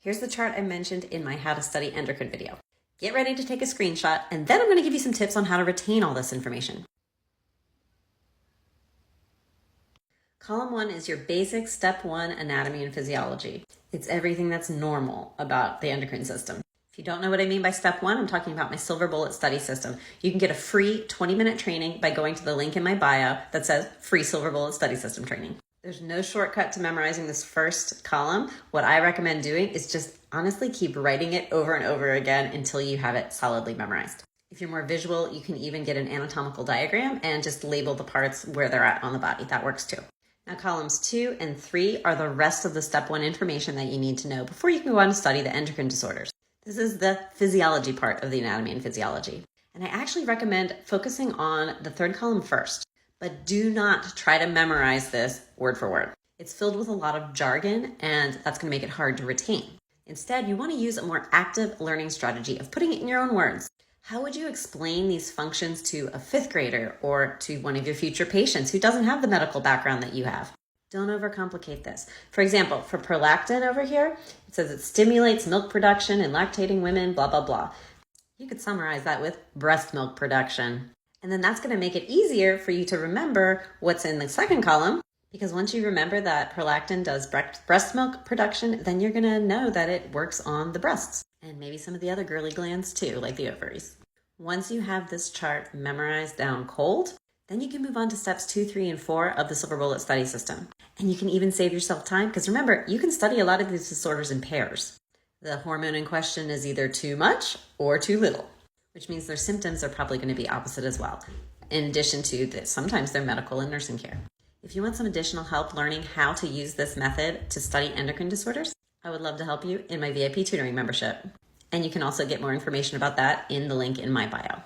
Here's the chart I mentioned in my How to Study Endocrine video. Get ready to take a screenshot, and then I'm going to give you some tips on how to retain all this information. Column 1 is your basic step 1 anatomy and physiology. It's everything that's normal about the endocrine system. If you don't know what I mean by step 1, I'm talking about my Silver Bullet study system. You can get a free 20-minute training by going to the link in my bio that says free Silver Bullet study system training. There's no shortcut to memorizing this first column. What I recommend doing is just honestly keep writing it over and over again until you have it solidly memorized. If you're more visual, you can even get an anatomical diagram and just label the parts where they're at on the body. That works too. Now columns 2 and 3 are the rest of the step 1 information that you need to know before you can go on to study the endocrine disorders. This is the physiology part of the anatomy and physiology. And I actually recommend focusing on the third column first, but do not try to memorize this word for word. It's filled with a lot of jargon, and that's going to make it hard to retain. Instead, you want to use a more active learning strategy of putting it in your own words. How would you explain these functions to a 5th grader or to one of your future patients who doesn't have the medical background that you have? Don't overcomplicate this. For example, for prolactin over here, it says it stimulates milk production in lactating women, blah, blah, blah. You could summarize that with breast milk production. And then that's going to make it easier for you to remember what's in the second column, because once you remember that prolactin does breast milk production, then you're going to know that it works on the breasts and maybe some of the other girly glands too, like the ovaries. Once you have this chart memorized down cold, then you can move on to steps 2, 3, and 4 of the Silver Bullet study system. And you can even save yourself time, because remember, you can study a lot of these disorders in pairs. The hormone in question is either too much or too little, which means their symptoms are probably going to be opposite as well. In addition to that, sometimes they're medical and nursing care. If you want some additional help learning how to use this method to study endocrine disorders, I would love to help you in my VIP tutoring membership. And you can also get more information about that in the link in my bio.